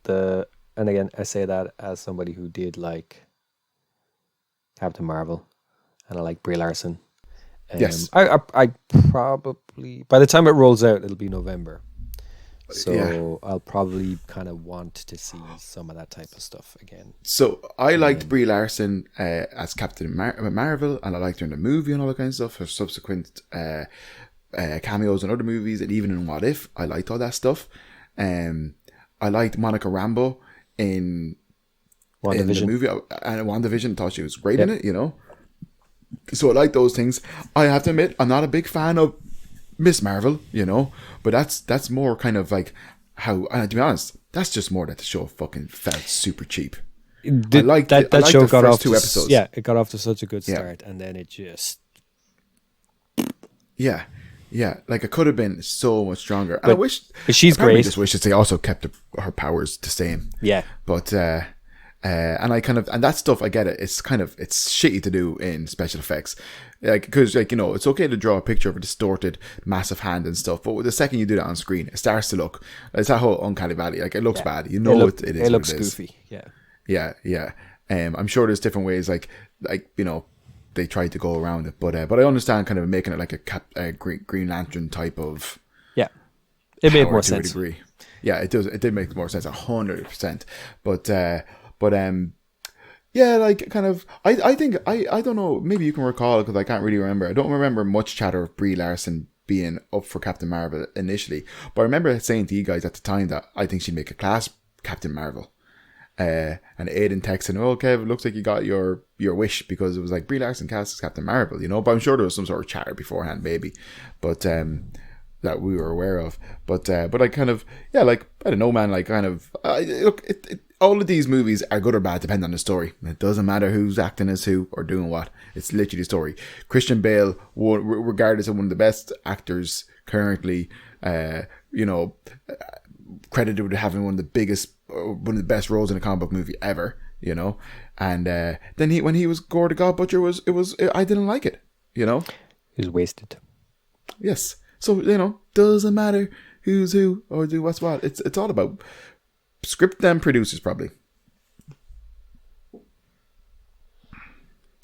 again, I say that as somebody who did like Captain Marvel, and I like Brie Larson. Yes. I probably, by the time it rolls out, it'll be November. So I'll probably kind of want to see some of that type of stuff again. So I liked Brie Larson as Captain Marvel, and I liked her in the movie and all that kind of stuff. Her subsequent cameos in other movies, and even in What If, I liked all that stuff. I liked Monica Rambeau in the movie, and WandaVision. Thought she was great in it, So I like those things. I have to admit, I'm not a big fan of Miss Marvel, but that's more kind of like how, to be honest, that's just more that the show fucking felt super cheap. I liked that show got off 2 episodes. Yeah, it got off to such a good start, and then it just... Yeah, like it could have been so much stronger. And but I wish... She's great. I just wish that they also kept her powers the same. Yeah. But... and I kind of, and that stuff, I get it. It's shitty to do in special effects, like, because, like, it's okay to draw a picture of a distorted, massive hand and stuff, but the second you do that on screen, it starts to look, it's that whole uncanny valley. Like, it looks bad. It is. It looks goofy. Yeah. I'm sure there's different ways, like they tried to go around it, but I understand kind of making it like a Green Lantern type of. Yeah, it made more sense. To a degree. Yeah, it does. It did make more sense, 100%. But yeah, like, kind of, I think, I don't know, maybe you can recall, because I can't really remember. I don't remember much chatter of Brie Larson being up for Captain Marvel initially, but I remember saying to you guys at the time that I think she'd make a class Captain Marvel. And Aiden texting, "Oh, Kev, it looks like you got your wish," because it was like Brie Larson cast as Captain Marvel, but I'm sure there was some sort of chatter beforehand, maybe, but that we were aware of. But I kind of, like, I don't know, man, like, kind of, look, all of these movies are good or bad, depending on the story. It doesn't matter who's acting as who or doing what. It's literally the story. Christian Bale, regarded as one of the best actors currently, credited with having one of the best roles in a comic book movie ever, and then when he was Gore the God Butcher, I didn't like it, He was wasted. Yes. So, doesn't matter who's who or do what's what. It's all about script and producers, probably.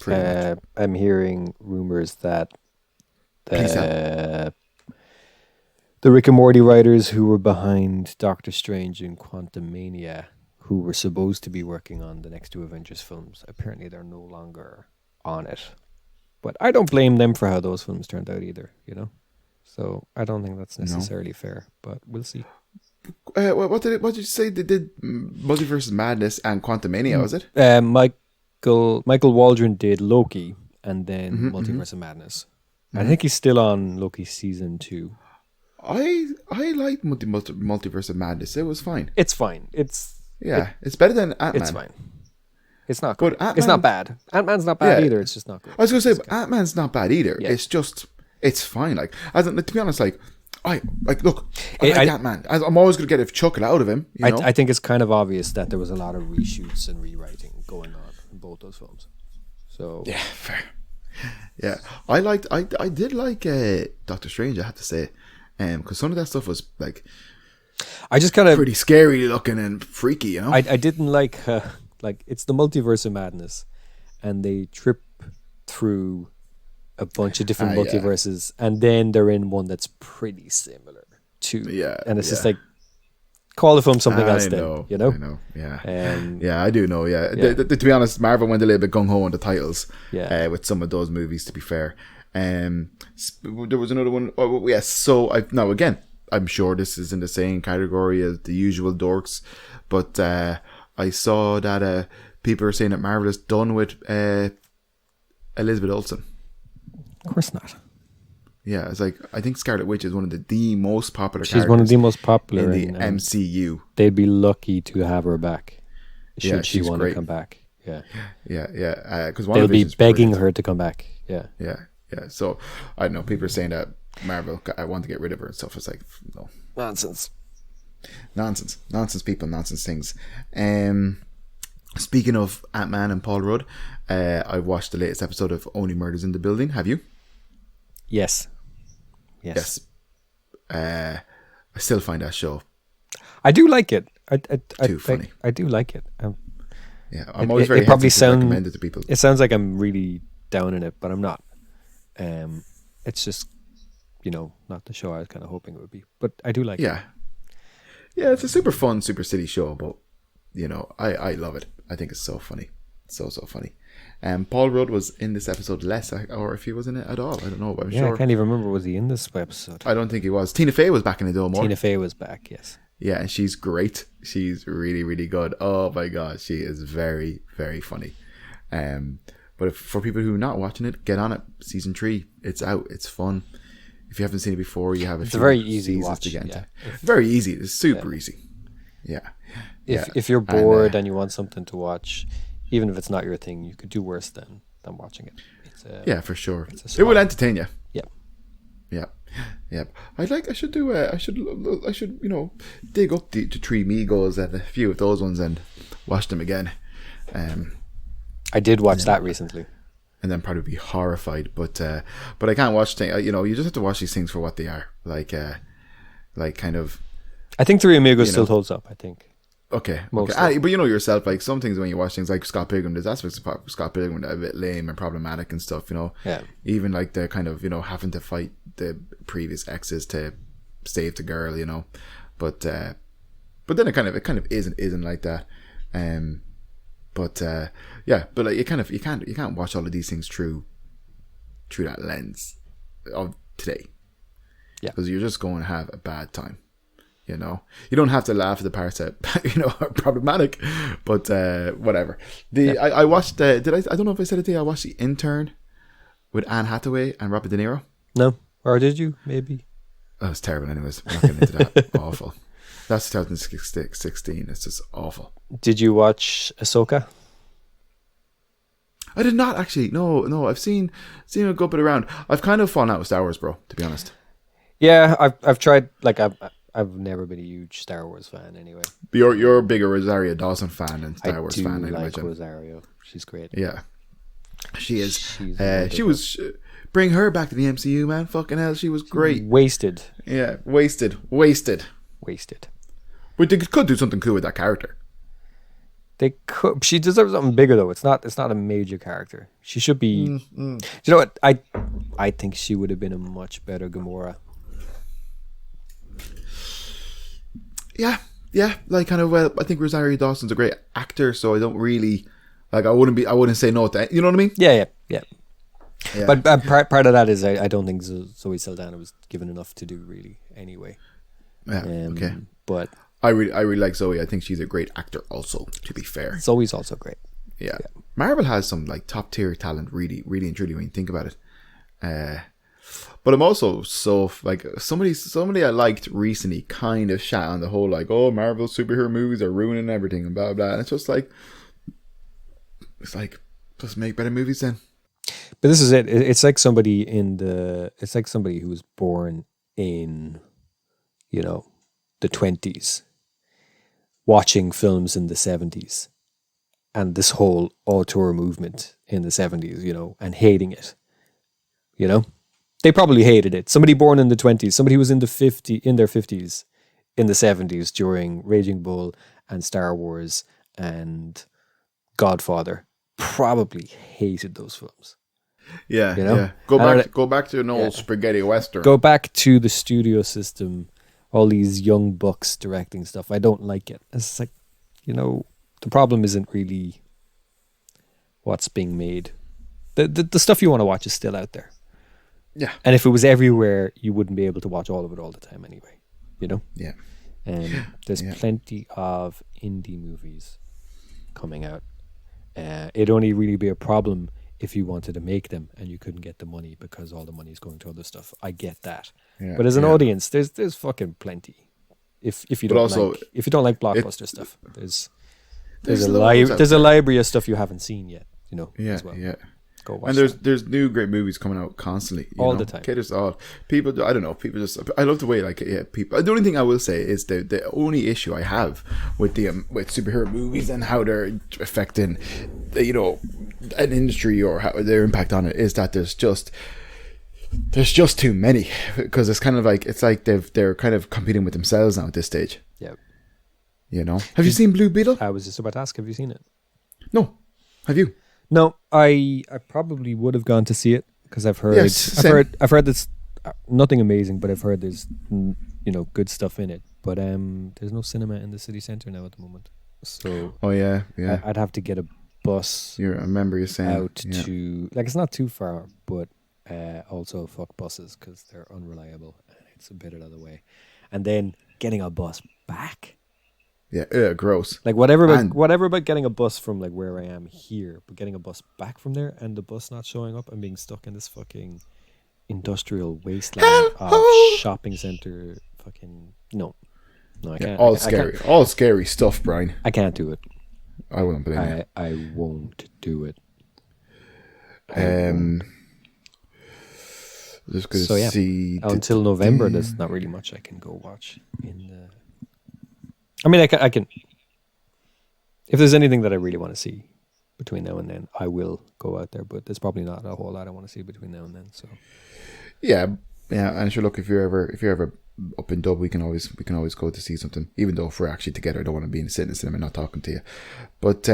I'm hearing rumors that the Rick and Morty writers who were behind Doctor Strange and Quantumania, who were supposed to be working on the next 2 Avengers films, apparently they're no longer on it. But I don't blame them for how those films turned out either, you know? So I don't think that's necessarily fair, but we'll see. What did you say? They did Multiverse of Madness and Quantumania, was it? Michael Waldron did Loki and then Multiverse of Madness. I think he's still on Loki season 2. I like Multiverse of Madness. It was fine. It's fine. It's better than Ant-Man. It's fine. It's not good. But It's not bad. Ant-Man's not bad either. It's just not good. I was going to say, Ant-Man's not bad either. Yeah. It's just, it's fine. Like, to be honest, I like Ant-Man. I'm always going to get a chuckle out of him. You know? I think it's kind of obvious that there was a lot of reshoots and rewriting going on in both those films. So yeah, fair. Yeah, I did like Doctor Strange. I have to say, because some of that stuff was like, I just kind of pretty scary looking and freaky. You know, I didn't like it's the Multiverse of Madness, and they trip through a bunch of different multiverses, and then they're in one that's pretty similar to. Yeah, and it's just like, call the film something else. Then you know. I know. Yeah. I do know. Yeah. To be honest, Marvel went a little bit gung ho on the titles. Yeah. With some of those movies, to be fair. There was another one. Oh, yes. So I'm sure this is in the same category as The Usual Dorks, but I saw that people are saying that Marvel is done with Elizabeth Olsen. Of course not. Yeah, it's like, I think Scarlet Witch is one of the most popular characters. She's one of the most popular in the MCU. They'd be lucky to have her back. Should she want to come back. Yeah. Because they'll be begging her to come back. Yeah. So, I don't know, people are saying that Marvel, I want to get rid of her and stuff. It's like, no. Nonsense people, nonsense things. Speaking of Ant-Man and Paul Rudd, I watched the latest episode of Only Murders in the Building. Have you? Yes. I still find that show, I do like it. too funny. I do like it. I'm always very hesitant to recommend it to people. It sounds like I'm really down in it, but I'm not. It's just, not the show I was kind of hoping it would be. But I do like it. Yeah, it's a super fun, super silly show, but, I love it. I think it's so funny. So funny. Paul Rudd was in this episode less, or if he was in it at all. I don't know, but I'm sure. I can't even remember, was he in this episode? I don't think he was. Tina Fey was back in the door more. Tina Fey was back, yes. Yeah, and she's great. She's really, really good. Oh my God, she is very, very funny. But for people who are not watching it, get on it. Season 3, it's out. It's fun. If you haven't seen it before, you have a few very easy seasons watch, to get into. Very easy. It's super easy. Yeah. If you're bored and you want something to watch, even if it's not your thing, you could do worse than watching it. For sure. It will entertain you. Yeah. I should dig up the Three Migos and a few of those ones and watch them again. I did watch that recently. And then probably be horrified, but I can't watch things. You just have to watch these things for what they are. Like kind of. I think Three Amigos still holds up. I think. Okay. But you know yourself, like some things when you watch things like Scott Pilgrim, there's aspects of Scott Pilgrim that are a bit lame and problematic and stuff. Even like the kind of having to fight the previous exes to save the girl. But then it kind of isn't like that. But like you can't watch all of these things through that lens of today. Yeah, because you're just going to have a bad time. You don't have to laugh at the parts that are problematic, but whatever. I watched. I don't know if I said it to you. I watched The Intern with Anne Hathaway and Robert De Niro. No, or did you? Maybe. Oh, it's terrible. Anyways, I'm not getting into that. Awful. That's 2016. It's just awful. Did you watch Ahsoka? I did not actually. No. I've seen it go up and around. I've kind of fallen out with Star Wars, bro. To be honest. Yeah, I've tried. Like I've never been a huge Star Wars fan. Anyway, you're a bigger Rosario Dawson fan than Star Wars fan. I like imagine. Rosario. She's great. Yeah, she is. She was. Bring her back to the MCU, man. Fucking hell, she was great. Wasted. Yeah, wasted. But they could do something cool with that character. They could. She deserves something bigger though. It's not a major character. She should be. Do you know what? I think she would have been a much better Gamora. Yeah. Like kind of. Well, I think Rosario Dawson's a great actor, so I don't really like. I wouldn't say no to that. You know what I mean? Yeah. Yeah. But part of that is I don't think Zoe Saldana was given enough to do really anyway. Yeah. Okay. But I really like Zoe. I think she's a great actor also, to be fair. Zoe's also great. Yeah. Marvel has some like top tier talent, really, really and truly when you think about it. But I'm also so like somebody I liked recently kind of shat on the whole like, oh, Marvel superhero movies are ruining everything and blah blah. And it's just like, just make better movies then. But this is it. It's like somebody who was born in, the 20s, watching films in the 70s, and this whole auteur movement in the 70s, and hating it. They probably hated it. Somebody born in the 20s, somebody who was in their 50s, in the 70s during Raging Bull and Star Wars and Godfather, probably hated those films. Yeah, yeah. Go back to an old spaghetti western. Go back to the studio system. All these young bucks directing stuff. I don't like it. It's like, the problem isn't really what's being made. The stuff you want to watch is still out there. Yeah. And if it was everywhere, you wouldn't be able to watch all of it all the time anyway. Yeah. There's plenty of indie movies coming out. It'd only really be a problem if you wanted to make them and you couldn't get the money because all the money is going to other stuff. I get that. Yeah, but as an audience, there's fucking plenty. If you don't like blockbuster stuff, there's a library of stuff you haven't seen yet, as well. Yeah. Go watch. And there's new great movies coming out constantly. All the time. Okay, there's all people. I don't know. People just. I love the way people. The only thing I will say is the only issue I have with with superhero movies and how they're affecting, an industry or how their impact on it is that there's just too many, because it's kind of like they're kind of competing with themselves now at this stage. Yeah. Have you seen Blue Beetle? I was just about to ask, have you seen it? No. Have you? No, I probably would have gone to see it because I've heard I've heard there's nothing amazing, but I've heard there's good stuff in it. But there's no cinema in the city centre now at the moment, so I'd have to get a bus. I remember you saying out to it's not too far, but also fuck buses because they're unreliable and it's a bit out of the way, and then getting a bus back. Yeah, gross. Like whatever about getting a bus from like where I am here, but getting a bus back from there and the bus not showing up and being stuck in this fucking industrial wasteland of shopping center. Fucking no, I can't. All scary stuff, Brian. I can't do it. I won't blame you. I won't do it. Just gonna see until November. There's not really much I can go watch in the. I mean, I can. If there's anything that I really want to see between now and then, I will go out there. But there's probably not a whole lot I want to see between now and then. So, yeah. And sure, look, if you're ever up in Dub, we can always go to see something. Even though if we're actually together, I don't want to be sitting in the cinema not talking to you. But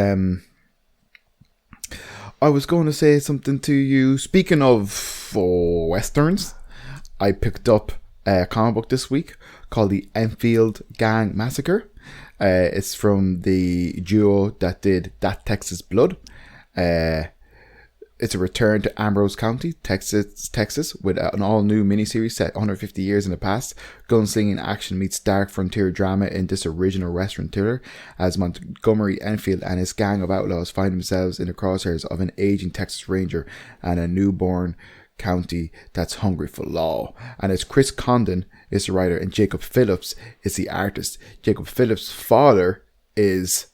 I was going to say something to you. Speaking of westerns, I picked up a comic book this week called The Enfield Gang Massacre. It's from the duo that did That Texas Blood. It's a return to Ambrose County, Texas, with an all-new miniseries set 150 years in the past. Gunslinging action meets dark frontier drama in this original Western thriller, as Montgomery Enfield and his gang of outlaws find themselves in the crosshairs of an aging Texas Ranger and a newborn county that's hungry for law. And it's Chris Condon is the writer and Jacob Phillips is the artist. Jacob Phillips' father is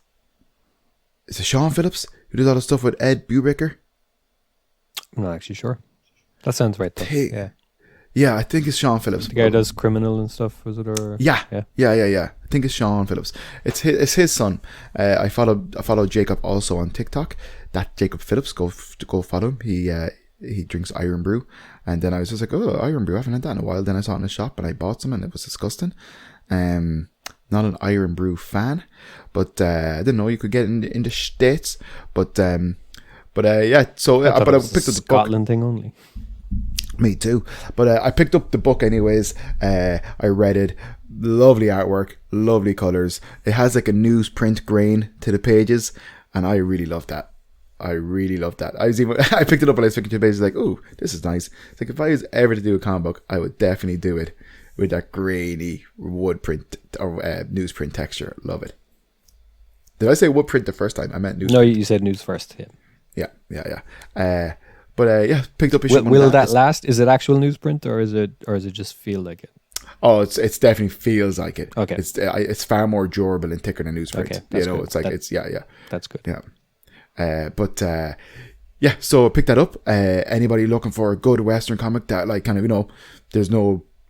it Sean Phillips, who does all the stuff with Ed Brubaker? I'm not actually sure. That sounds right though. Yeah, I think it's Sean Phillips. The guy who does Criminal and stuff, was it? Or Yeah. I think it's Sean Phillips. It's his son. I follow Jacob also on TikTok. That Jacob Phillips, go follow him. He drinks Iron Brew, and then I was just like, oh, Iron Brew, I haven't had that in a while. Then I saw it in the shop and I bought some and it was disgusting. Not an Iron Brew fan, but I didn't know you could get it in the States. But I picked up the Scotland thing only. Me too. But I picked up the book anyways. I read it. Lovely artwork, lovely colours. It has like a newsprint grain to the pages, and I really love that. I really love that. I picked it up and I was thinking 2 pages like, oh, this is nice. It's like if I was ever to do a comic book, I would definitely do it with that grainy wood print or newsprint texture. Love it. Did I say wood print the first time? I meant newsprint. No, you said news first. Yeah. But picked up issue. Will that last? Is it actual newsprint or is it just feel like it? Oh, it's definitely feels like it. Okay. It's far more durable and thicker than newsprint. Okay, you know, good. it's like it's That's good. Yeah. So I picked that up. Anybody looking for a good Western comic that like kind of, you know,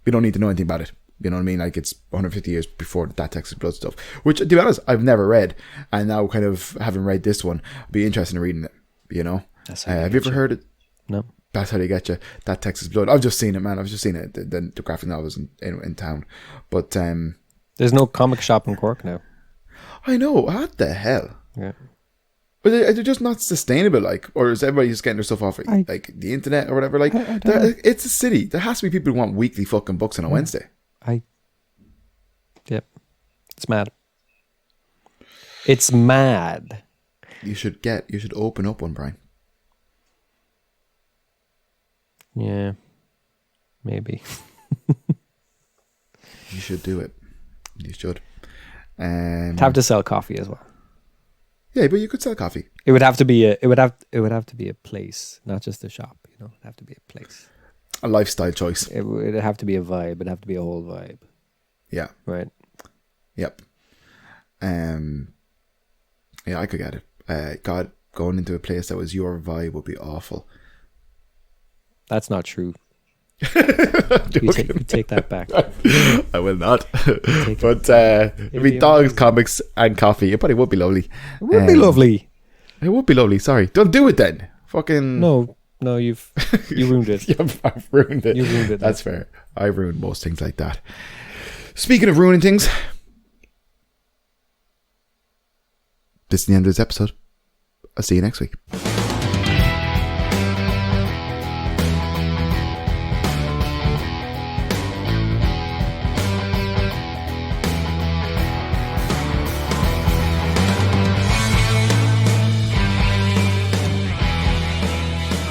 we don't need to know anything about it. You know what I mean? Like it's 150 years before that Texas Blood stuff, which to be honest, I've never read. And now kind of having read this one, I'd be interested in reading it, you know? Have you ever heard it? No. That's how they get you. That Texas Blood. I've just seen it, man. I've just seen it. The graphic novels in town. But there's no comic shop in Cork now. I know. What the hell? Yeah. But they're just not sustainable, like, or is everybody just getting their stuff off like the internet or whatever? Like, it's a city. There has to be people who want weekly fucking books on a Wednesday. Yep. It's mad. It's mad. You should open up one, Brian. Yeah. Maybe. You should do it. You should. Have to sell coffee as well. Yeah, but you could sell coffee. It would have to be a place, not just a shop. You know, it'd have to be a place. A lifestyle choice. It would have to be a vibe. It'd have to be a whole vibe. Yeah. Right. Yep. Yeah, I could get it. God, going into a place that was your vibe would be awful. That's not true. You take that back. I will not. But it'd be dogs, comics, and coffee. It probably would be lovely. It would be lovely. It would be lovely. Sorry, don't do it then. Fucking no. You ruined it. I've ruined it. You ruined it. That's fair. I ruined most things like that. Speaking of ruining things, this is the end of this episode. I'll see you next week.